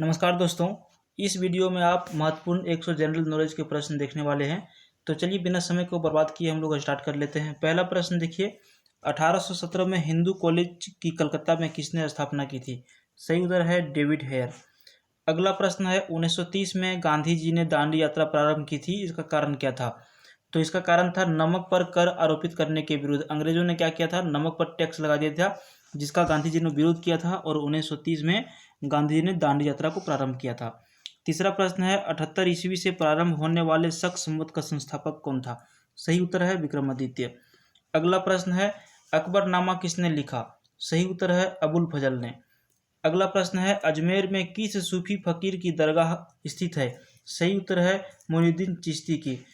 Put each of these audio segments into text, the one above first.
नमस्कार दोस्तों। इस वीडियो में आप महत्वपूर्ण 100 जनरल नॉलेज के प्रश्न देखने वाले हैं। तो चलिए बिना समय को बर्बाद किए हम लोग स्टार्ट कर लेते हैं। पहला प्रश्न देखिए, 1817 में हिंदू कॉलेज की कलकत्ता में किसने स्थापना की थी? सही उत्तर है डेविड हेयर। अगला प्रश्न है, 1930 में गांधी जी ने दांडी यात्रा प्रारंभ की थी, इसका कारण क्या था? तो इसका कारण था नमक पर कर आरोपित करने के विरुद्ध। अंग्रेजों ने क्या किया था, नमक पर टैक्स लगा दिया था, जिसका गांधी जी ने विरोध किया था और 1930 में गांधी जी ने दांडी यात्रा को प्रारंभ किया था। तीसरा प्रश्न है, 78 ईस्वी से प्रारंभ होने वाले शक संवत का संस्थापक कौन था? सही उत्तर है विक्रमादित्य। अगला प्रश्न है, अकबरनामा किसने लिखा? सही उत्तर है अबुल फजल ने। अगला प्रश्न है, अजमेर में किस सूफी फकीर की दरगाह स्थित है? सही उत्तर है मोइनुद्दीन चिश्ती की।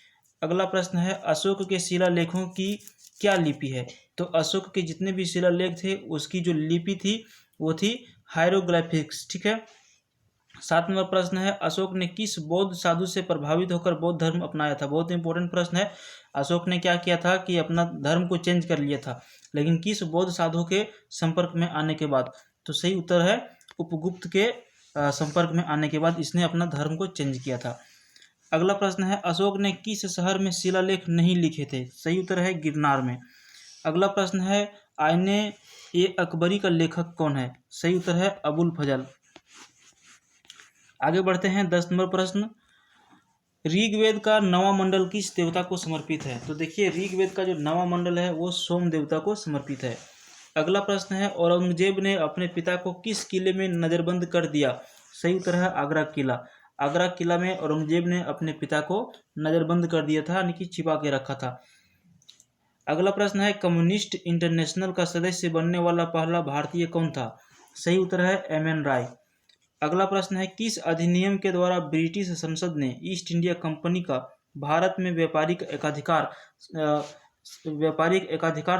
अगला प्रश्न है, अशोक के शिलालेखों की क्या लिपि है? तो अशोक के जितने भी शिलालेख थे उसकी जो लिपि थी वो थी हायरोग्राफिक्स। ठीक है। 7 नंबर प्रश्न है, अशोक ने किस बौद्ध साधु से प्रभावित होकर बौद्ध धर्म अपनाया था? बहुत इंपॉर्टेंट प्रश्न है। अशोक ने क्या किया था कि अपना धर्म को चेंज कर लिया था, लेकिन किस बौद्ध साधु के संपर्क में आने के बाद? तो सही उत्तर है उपगुप्त के संपर्क में आने के बाद इसने अपना धर्म को चेंज किया था। अगला प्रश्न है, अशोक ने किस शहर में शिलालेख नहीं लिखे थे? सही उत्तर है गिरनार में। अगला प्रश्न है, आईने ए अकबरी का लेखक कौन है? सही उत्तर है अबुल फजल। आगे बढ़ते हैं। 10 नंबर प्रश्न, ऋग्वेद का नवा मंडल किस देवता को समर्पित है? तो देखिए, ऋग्वेद का जो नवा मंडल है वो सोम देवता को समर्पित है। अगला प्रश्न है, औरंगजेब ने अपने पिता को किस किले में नजरबंद कर दिया? सही उत्तर है आगरा किला। आगरा किला में औरंगजेब ने अपने पिता को नजरबंद कर दिया था, यानी कि छिपा के रखा था। अगला प्रश्न है, कम्युनिस्ट इंटरनेशनल का सदस्य बनने वाला पहला भारतीय कौन था? सही उत्तर है एम.एन. राय। अगला प्रश्न है, किस अधिनियम के द्वारा ब्रिटिश संसद ने ईस्ट इंडिया कंपनी का भारत में व्यापारिक एकाधिकार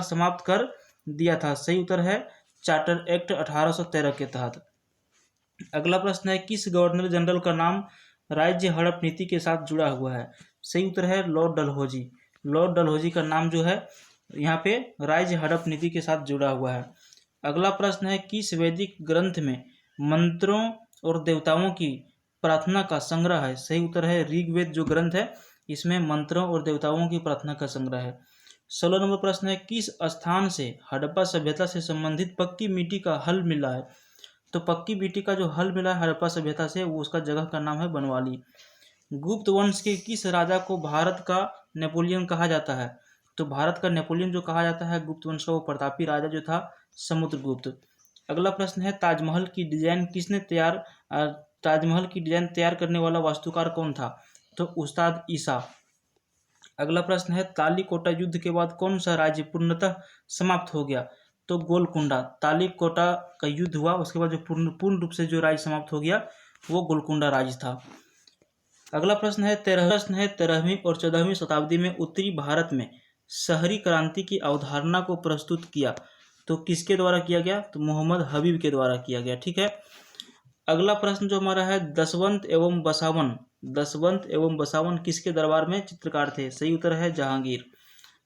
समाप्त कर दिया था? सही उत्तर है चार्टर एक्ट 1813 के तहत। अगला प्रश्न है, किस गवर्नर जनरल का नाम राज्य हड़प नीति के साथ जुड़ा हुआ है? सही उत्तर है लॉर्ड डलहौजी। लॉर्ड डलहौजी का नाम जो है यहाँ पे राज्य हड़प नीति के साथ जुड़ा हुआ है। अगला प्रश्न है, किस वैदिक ग्रंथ में मंत्रों और देवताओं की प्रार्थना का संग्रह है? सही उत्तर है ऋग्वेद जो ग्रंथ है इसमें मंत्रों और देवताओं की प्रार्थना का संग्रह है। 16 नंबर प्रश्न है, किस स्थान से हड़प्पा सभ्यता से संबंधित पक्की मिट्टी का हल मिला है? तो पक्की मिट्टी का जो हल मिला है हड़प्पा सभ्यता से वो उसका जगह का नाम है बनवाली। गुप्त वंश के किस राजा को भारत का नेपोलियन कहा जाता है? तो भारत का नेपोलियन जो कहा जाता है गुप्त वंश का वो प्रतापी राजा जो था समुद्रगुप्त। अगला प्रश्न है, ताजमहल की डिजाइन तैयार करने वाला वास्तुकार कौन था? तो उस्ताद ईसा। अगला प्रश्न है, तालीकोटा युद्ध के बाद कौन सा राज्य पूर्णतः समाप्त हो गया? तो गोलकुंडा। तालीकोटा का युद्ध हुआ उसके बाद जो पूर्ण रूप से जो राज्य समाप्त हो गया वो गोलकुंडा राज्य था। अगला प्रश्न है 13वीं और 14वीं शताब्दी में उत्तरी भारत में शहरी क्रांति की अवधारणा को प्रस्तुत किया तो किसके द्वारा किया गया? तो मोहम्मद हबीब के द्वारा किया गया। ठीक है। अगला प्रश्न जो हमारा है, दसवंत एवं बसावन किसके दरबार में चित्रकार थे? सही उत्तर है जहांगीर।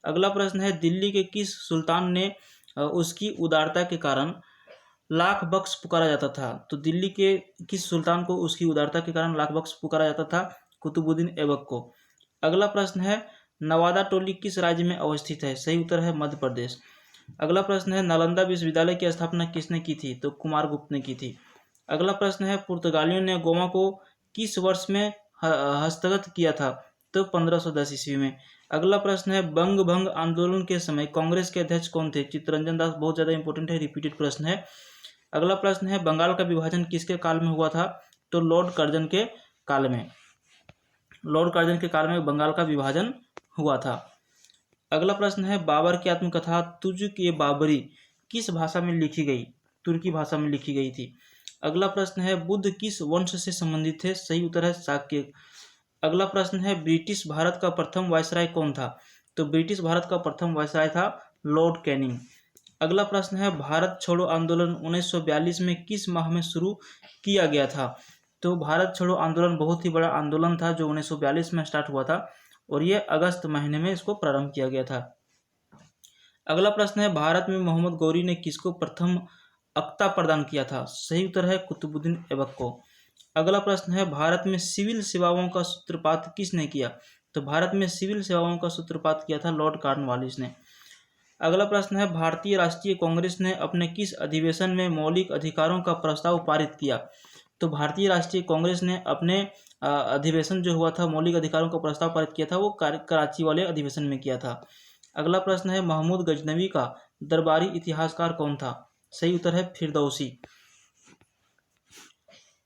अगला प्रश्न है, दिल्ली के किस सुल्तान ने उसकी उदारता के कारण लाख बख्श पुकारा जाता था? तो दिल्ली के किस सुल्तान को उसकी उदारता के कारण लाख बख्श पुकारा जाता था? कुतुबुद्दीन ऐबक को। अगला प्रश्न है, नवादा टोली किस राज्य में अवस्थित है? सही उत्तर है मध्य प्रदेश। अगला प्रश्न है, नालंदा विश्वविद्यालय की स्थापना किसने की थी? तो कुमारगुप्त ने की थी। अगला प्रश्न है, पुर्तगालियों ने गोवा को किस वर्ष में हस्तगत किया था? तो 1510 ईस्वी में। अगला प्रश्न है, बंग भंग आंदोलन के समय कांग्रेस के अध्यक्ष कौन थे? चित्तरंजन दास। बहुत ज्यादा इंपॉर्टेंट है, रिपीटेड प्रश्न है। अगला प्रश्न है, बंगाल का विभाजन किसके काल में हुआ था? तो लॉर्ड कर्जन के काल में। लॉर्ड कर्जन के काल में बंगाल का विभाजन हुआ था। अगला प्रश्न है, बाबर की आत्मकथा तुझ के बाबरी किस भाषा में लिखी गई? तुर्की भाषा में लिखी गई थी। अगला प्रश्न है, बुद्ध किस वंश से संबंधित थे? सही उत्तर है शाक्य। अगला प्रश्न है, ब्रिटिश भारत का प्रथम वायसराय कौन था? तो ब्रिटिश भारत का प्रथम वायसराय था लॉर्ड कैनिंग। अगला प्रश्न है, भारत छोड़ो आंदोलन 1942 में किस माह में शुरू किया गया था? तो भारत छोड़ो आंदोलन बहुत ही बड़ा आंदोलन था जो 1942 में स्टार्ट हुआ था और ये अगस्त महीने में इसको प्रारंभ किया गया था। अगला प्रश्न है, भारत में मोहम्मद गौरी ने किसको प्रथम अक्ता प्रदान किया था? सही उत्तर है कुतुबुद्दीन ऐबक को। अगला प्रश्न है भारत में सिविल सेवाओं का सूत्रपात किसने किया? तो भारत में सिविल सेवाओं का सूत्रपात किया था लॉर्ड कॉर्नवालिस ने। अगला प्रश्न है भारतीय राष्ट्रीय कांग्रेस ने अपने किस अधिवेशन में मौलिक अधिकारों का प्रस्ताव पारित किया? तो भारतीय राष्ट्रीय कांग्रेस ने अपने अधिवेशन जो हुआ था मौलिक अधिकारों का प्रस्ताव पारित किया था वो कराची वाले अधिवेशन में किया था। अगला प्रश्न है महमूद गजनवी का दरबारी इतिहासकार कौन था? सही उत्तर है फिरदौसी।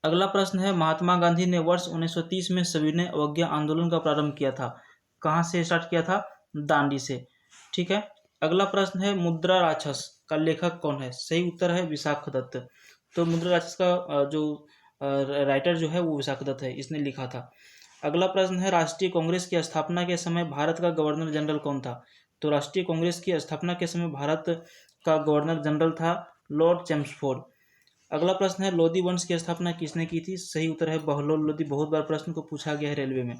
अगला प्रश्न है महात्मा गांधी ने वर्ष 1930 में सविनय अवज्ञा आंदोलन का प्रारंभ किया था। कहाँ से स्टार्ट किया था? दांडी से। ठीक है। अगला प्रश्न है मुद्रा राक्षस का लेखक कौन है? सही उत्तर है विशाखदत्त। तो मुद्रा राक्षस का जो राइटर जो है वो विशाखदत्त है, इसने लिखा था। अगला प्रश्न है राष्ट्रीय कांग्रेस की स्थापना के समय भारत का गवर्नर जनरल कौन था? तो राष्ट्रीय कांग्रेस की स्थापना के समय भारत का गवर्नर जनरल था लॉर्ड चेम्सफोर्ड। अगला प्रश्न है लोधी वंश की स्थापना किसने की थी? सही उत्तर है बहलोल लोधी। बहुत बार प्रश्न को पूछा गया है रेलवे में।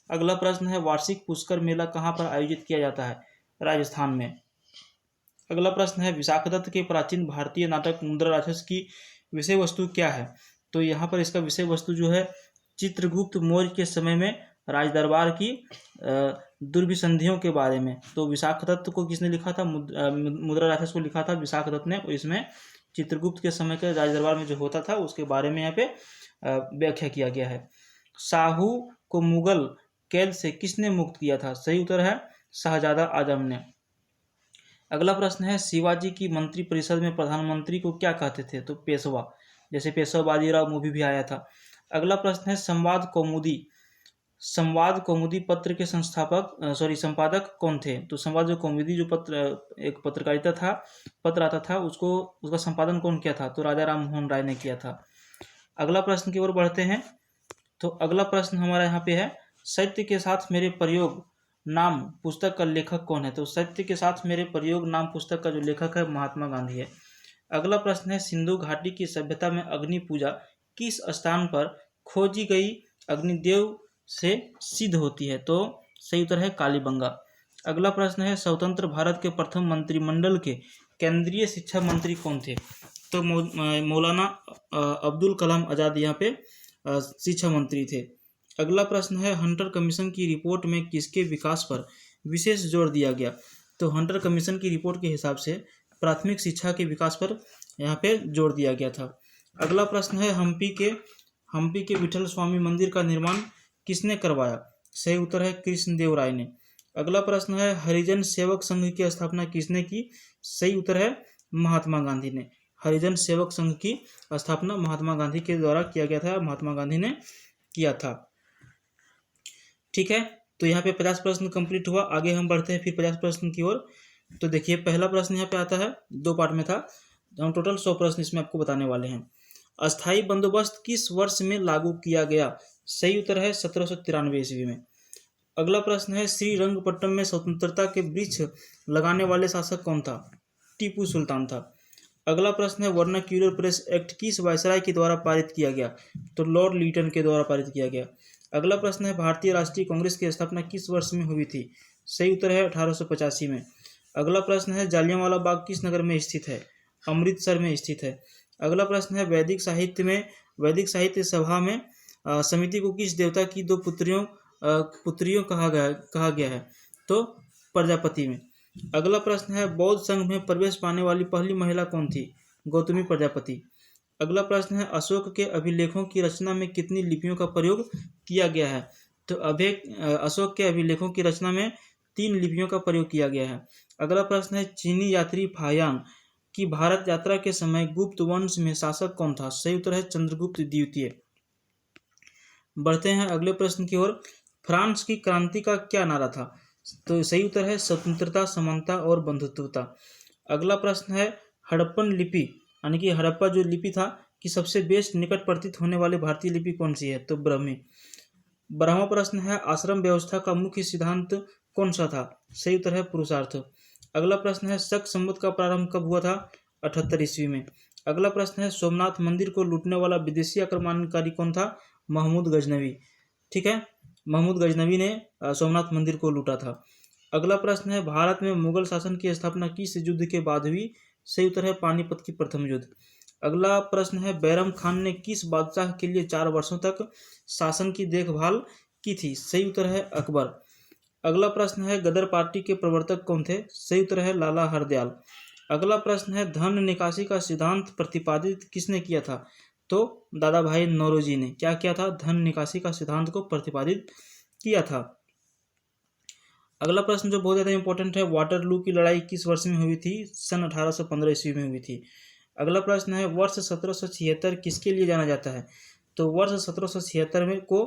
अगला प्रश्न है वार्षिक पुष्कर मेला कहाँ पर आयोजित किया जाता है? राजस्थान में। अगला प्रश्न है विशाखदत्त के प्राचीन भारतीय नाटक मुद्रा राक्षस की विषय वस्तु क्या है? तो यहाँ पर इसका विषय वस्तु जो है चित्रगुप्त मौर्य के समय में राजदरबार की दुर्विसंधियों के बारे में। तो विशाखदत्त को किसने लिखा था? मुद्रा राक्षस को लिखा था विशाखदत्त ने। और इसमें चित्रगुप्त के समय के राजदरबार में जो होता था उसके बारे में यहाँ पे व्याख्या किया गया है। शाहू को मुगल कैद से किसने मुक्त किया था? सही उत्तर है शाहजादा आजम ने। अगला प्रश्न है शिवाजी की मंत्री परिषद में प्रधानमंत्री को क्या कहते थे? तो पेशवा। जैसे पेशवा बाजीराव मूवी भी आया था। अगला प्रश्न है संवाद कौमुदी पत्र के संपादक कौन थे? तो संवाद कौमुदी जो पत्र एक पत्रकारिता था, पत्र आता था, उसका संपादन कौन किया था? तो राजा राम मोहन राय ने किया था। अगला प्रश्न की ओर बढ़ते हैं। तो अगला प्रश्न हमारा यहाँ पे है सत्य के साथ मेरे प्रयोग नाम पुस्तक का लेखक कौन है? तो सत्य के साथ मेरे प्रयोग नाम पुस्तक का जो लेखक है महात्मा गांधी है। अगला प्रश्न है सिंधु घाटी की सभ्यता में अग्नि पूजा किस स्थान पर खोजी गई अग्निदेव से सिद्ध होती है? तो सही उत्तर है कालीबंगा। अगला प्रश्न है स्वतंत्र भारत के प्रथम मंत्रिमंडल के केंद्रीय शिक्षा मंत्री कौन थे? तो मौलाना अब्दुल कलाम आजाद यहाँ पे शिक्षा मंत्री थे। अगला प्रश्न है हंटर कमीशन की रिपोर्ट में किसके विकास पर विशेष जोर दिया गया? तो हंटर कमीशन की रिपोर्ट के हिसाब से प्राथमिक शिक्षा के विकास पर यहाँ पे जोर दिया गया था। अगला प्रश्न है हम्पी के विठल स्वामी मंदिर का निर्माण किसने करवाया? सही उत्तर है कृष्णदेव राय ने। अगला प्रश्न है हरिजन सेवक संघ की स्थापना किसने की? सही उत्तर है महात्मा गांधी ने। हरिजन सेवक संघ की स्थापना महात्मा गांधी के द्वारा किया गया था, महात्मा गांधी ने किया था। ठीक है, तो यहाँ पे 50 प्रश्न कंप्लीट हुआ। आगे हम बढ़ते हैं फिर 50 प्रश्न की ओर। तो देखिए पहला प्रश्न यहाँ पे आता है, 2 पार्ट में था, हम टोटल 100 प्रश्न इसमें आपको बताने वाले हैं। अस्थाई बंदोबस्त किस वर्ष में लागू किया गया? सही उत्तर है 1793 ईस्वी में। अगला प्रश्न है श्रीरंगपट्टनम में स्वतंत्रता के वृक्ष लगाने वाले शासक कौन था? टीपू सुल्तान था। अगला प्रश्न है वर्नाक्यूलर प्रेस एक्ट किस वायसराय के द्वारा पारित किया गया? तो लॉर्ड लीटन के द्वारा पारित किया गया। अगला प्रश्न है भारतीय राष्ट्रीय कांग्रेस की स्थापना किस वर्ष में हुई थी? सही उत्तर है 1885 में। अगला प्रश्न है जालियांवाला बाग किस नगर में स्थित है? अमृतसर में स्थित है। अगला प्रश्न है वैदिक साहित्य सभा में समिति को किस देवता की 2 पुत्रियों कहा गया है? तो प्रजापति में। अगला प्रश्न है बौद्ध संघ में प्रवेश पाने वाली पहली महिला कौन थी? गौतमी प्रजापति। अगला प्रश्न है अशोक के अभिलेखों की रचना में कितनी लिपियों का प्रयोग किया गया है? तो अशोक के अभिलेखों की रचना में 3 लिपियों का प्रयोग किया गया है। अगला प्रश्न है चीनी यात्री फायान की भारत यात्रा के समय गुप्त वंश में शासक कौन था? सही उत्तर है चंद्रगुप्त द्वितीय। बढ़ते हैं अगले प्रश्न की ओर। फ्रांस की क्रांति का क्या नारा था? तो सही उत्तर है स्वतंत्रता, समानता और बंधुत्वता। अगला प्रश्न है हड़प्पन लिपि यानी कि हड़प्पा जो लिपि था कि सबसे बेस्ट निकट प्रतीत होने वाली भारतीय लिपि कौन सी है? तो ब्राह्मी। 12वां प्रश्न है आश्रम व्यवस्था का मुख्य सिद्धांत कौन सा था? सही उत्तर है पुरुषार्थ। अगला प्रश्न है शक संवत का प्रारंभ कब हुआ था? 78 ईस्वी में। अगला प्रश्न है सोमनाथ मंदिर को लूटने वाला विदेशी आक्रमणकारी कौन था? महमूद गजनवी। ठीक है, महमूद गजनवी ने सोमनाथ मंदिर को लूटा था। अगला प्रश्न है भारत में मुगल शासन की स्थापना किस युद्ध के बाद हुई? सही उत्तर है पानीपत की प्रथम युद्ध। अगला प्रश्न है बैरम खान ने किस बादशाह के लिए 4 वर्षों तक शासन की देखभाल की थी? सही उत्तर है अकबर। अगला प्रश्न है गदर पार्टी के प्रवर्तक कौन थे? सही उत्तर है लाला हरदयाल। अगला प्रश्न है धन निकासी का सिद्धांत प्रतिपादित किसने किया था? तो दादा भाई नौरोजी ने क्या किया था? धन निकासी का सिद्धांत को प्रतिपादित किया था। अगला प्रश्न जो बहुत ज़्यादा इंपॉर्टेंट है, वाटरलू की लड़ाई किस वर्ष में हुई थी? सन 1815 ईस्वी में हुई थी। अगला प्रश्न है वर्ष 1776 किसके लिए जाना जाता है? तो वर्ष 1776 में को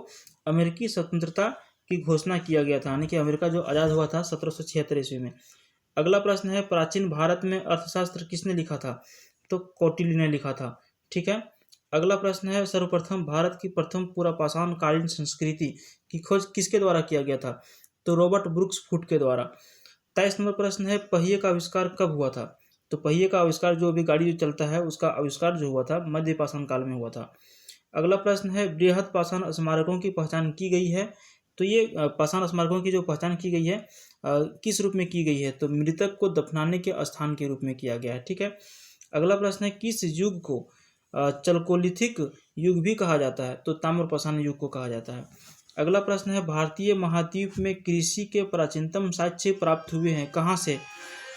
अमेरिकी स्वतंत्रता की घोषणा किया गया था, यानी कि अमेरिका जो आज़ाद हुआ था 1776 ईस्वी में। अगला प्रश्न है प्राचीन भारत में अर्थशास्त्र किसने लिखा था? तो कौटिल्य ने लिखा था। ठीक है। अगला प्रश्न है सर्वप्रथम भारत की प्रथम पूरा पाषाण कालीन संस्कृति की खोज किसके द्वारा किया गया था? तो रॉबर्ट ब्रुक्स फुट के द्वारा। 23 नंबर प्रश्न है पहिए का आविष्कार कब हुआ था? तो पहिए का आविष्कार जो अभी गाड़ी जो चलता है उसका आविष्कार जो हुआ था मध्य पाषाण काल में हुआ था। अगला प्रश्न है बृहद पाषाण स्मारकों की पहचान की गई है? तो ये पाषाण स्मारकों की जो पहचान की गई है किस रूप में की गई है? तो मृतक को दफनाने के स्थान के रूप में किया गया है। ठीक है। अगला प्रश्न है किस युग को चल्कोलिथिक युग भी कहा जाता है? तो ताम्र पाषाण युग को कहा जाता है। अगला प्रश्न है भारतीय महाद्वीप में कृषि के प्राचीनतम साक्ष्य प्राप्त हुए हैं कहाँ से?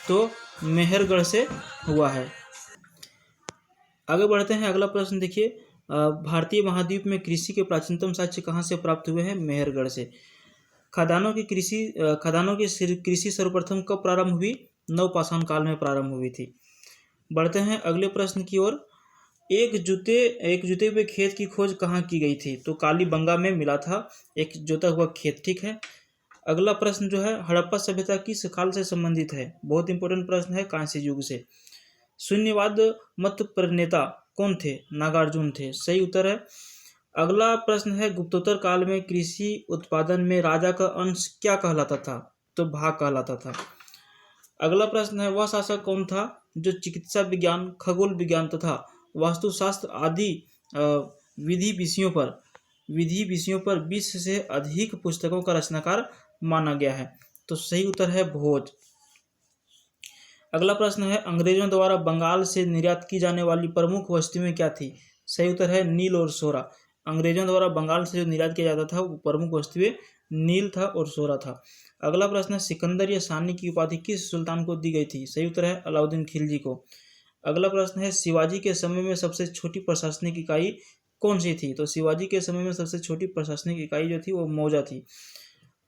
तो मेहरगढ़ से हुआ है। आगे बढ़ते हैं। अगला प्रश्न देखिए भारतीय महाद्वीप में कृषि के प्राचीनतम साक्ष्य कहाँ से प्राप्त हुए हैं? मेहरगढ़ से। खदानों की कृषि सर्वप्रथम कब प्रारंभ हुई? नवपाषाण काल में प्रारंभ हुई थी। बढ़ते हैं अगले प्रश्न की ओर। एक जुते हुए खेत की खोज कहाँ की गई थी? तो कालीबंगा में मिला था एक जोता हुआ खेत। ठीक है। अगला प्रश्न जो है हड़प्पा सभ्यता किस काल से संबंधित है? बहुत इंपॉर्टेंट प्रश्न है, कांस्य युग से। शून्यवाद मत प्रणेता कौन थे? नागार्जुन थे। सही उत्तर है। अगला प्रश्न है गुप्तोत्तर काल में कृषि उत्पादन में राजा का अंश क्या कहलाता था? तो भाग कहलाता था। अगला प्रश्न है वह शासक कौन था जो चिकित्सा विज्ञान, खगोल विज्ञान तथा वास्तुशास्त्र आदि विधि विषयों पर 20 से अधिक पुस्तकों का रचनाकार माना गया है? तो सही उत्तर है भोज। अगला प्रश्न है अंग्रेजों द्वारा बंगाल से निर्यात की जाने वाली प्रमुख वस्तुएं क्या थी? सही उत्तर है नील और सोरा। अंग्रेजों द्वारा बंगाल से जो निर्यात किया जाता था वो प्रमुख वस्तुएं नील था और सोरा था। अगला प्रश्न है सिकंदर या सानी की उपाधि किस सुल्तान को दी गई थी? सही उत्तर है अलाउद्दीन खिलजी को। अगला प्रश्न है शिवाजी के समय में सबसे छोटी प्रशासनिक इकाई कौन सी थी? तो शिवाजी के समय में सबसे छोटी प्रशासनिक इकाई जो थी वो मौजा थी।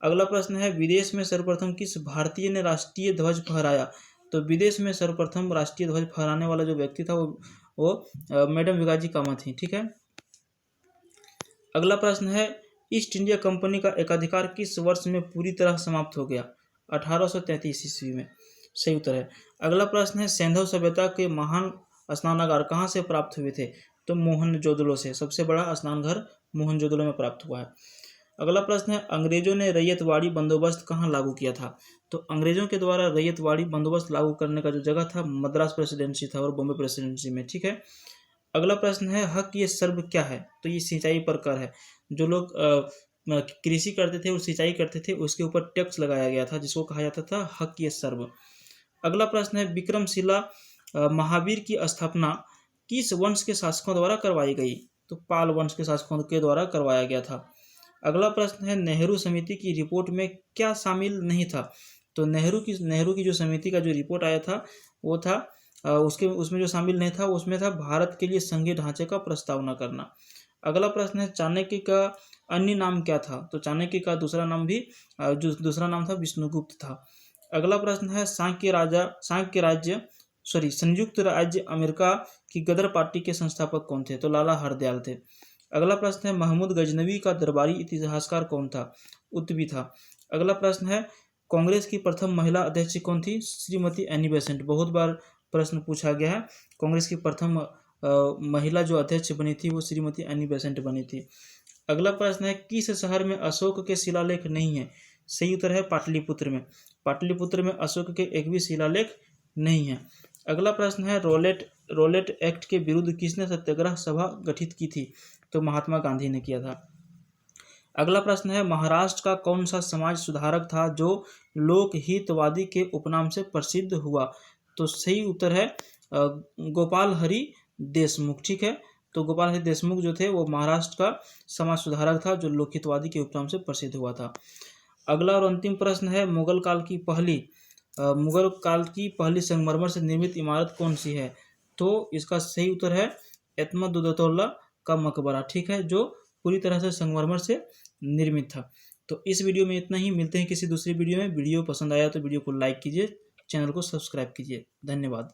अगला प्रश्न है विदेश में सर्वप्रथम किस भारतीय ने राष्ट्रीय ध्वज फहराया? तो विदेश में सर्वप्रथम राष्ट्रीय ध्वज फहराने वाला जो व्यक्ति था वो मैडम भिकाजी कामा थी। ठीक है। अगला प्रश्न है ईस्ट इंडिया कंपनी का एकाधिकार किस वर्ष में पूरी तरह समाप्त हो गया? 1833 ईस्वी में। सही उत्तर है। अगला प्रश्न है सैंधव सभ्यता के महान स्नानागार कहाँ से प्राप्त हुए थे? तो मोहनजोदड़ो से। सबसे बड़ा स्नान घर मोहनजोदड़ो में प्राप्त हुआ है। अगला प्रश्न है अंग्रेजों ने रैयतवाड़ी बंदोबस्त कहाँ लागू किया था? तो अंग्रेजों के द्वारा रैयतवाड़ी बंदोबस्त लागू करने का जो जगह था मद्रास प्रेसिडेंसी था और बॉम्बे प्रेसिडेंसी में। ठीक है। अगला प्रश्न है हक ये सर्व क्या है? तो ये सिंचाई पर कर है। जो लोग कृषि करते थे और सिंचाई करते थे उसके ऊपर टैक्स लगाया गया था जिसको कहा जाता था हक ये सर्व। अगला प्रश्न है विक्रमशिला महावीर की स्थापना किस वंश के शासकों द्वारा करवाई गई? तो पाल वंश के शासकों के द्वारा करवाया गया था। अगला प्रश्न है नेहरू समिति की रिपोर्ट में क्या शामिल नहीं था? तो नेहरू की जो समिति का जो रिपोर्ट आया था वो था उसमें जो शामिल नहीं था उसमें था भारत के लिए संघीय ढांचे का प्रस्तावना करना। अगला प्रश्न है चाणक्य का अन्य नाम क्या था? तो चाणक्य का दूसरा नाम था विष्णुगुप्त था। अगला प्रश्न है संयुक्त राज्य अमेरिका की गदर पार्टी के संस्थापक कौन थे? तो लाला हरदयाल थे। अगला प्रश्न है महमूद गजनवी का दरबारी इतिहासकार कौन था? उत्बी था। अगला प्रश्न है कांग्रेस की प्रथम महिला अध्यक्ष कौन थी? Shrimati Annie Besant. बहुत बार प्रश्न पूछा गया है। कांग्रेस की प्रथम महिला जो अध्यक्ष बनी थी वो श्रीमती एनी बेसेंट बनी थी। अगला प्रश्न है किस शहर में अशोक के शिलालेख नहीं है? सही उत्तर है पाटलिपुत्र में। पाटलिपुत्र में अशोक के एक भी शिलालेख नहीं है। अगला प्रश्न है रोलेट एक्ट के विरुद्ध किसने सत्याग्रह सभा गठित की थी? तो महात्मा गांधी ने किया था। अगला प्रश्न है महाराष्ट्र का कौन सा समाज सुधारक था जो लोकहितवादी के उपनाम से प्रसिद्ध हुआ? तो सही उत्तर है गोपाल हरि देशमुख। ठीक है, तो गोपाल हरि देशमुख जो थे वो महाराष्ट्र का समाज सुधारक था जो लोकहितवादी के उपनाम से प्रसिद्ध हुआ था। अगला और अंतिम प्रश्न है, मुगल काल की पहली संगमरमर से निर्मित इमारत कौन सी है? तो इसका सही उत्तर है एतमदुद्दौला का मकबरा। ठीक है, जो पूरी तरह से संगमरमर से निर्मित था। तो इस वीडियो में इतना ही, मिलते हैं किसी दूसरी वीडियो में। वीडियो पसंद आया तो वीडियो को लाइक कीजिए, चैनल को सब्सक्राइब कीजिए। धन्यवाद।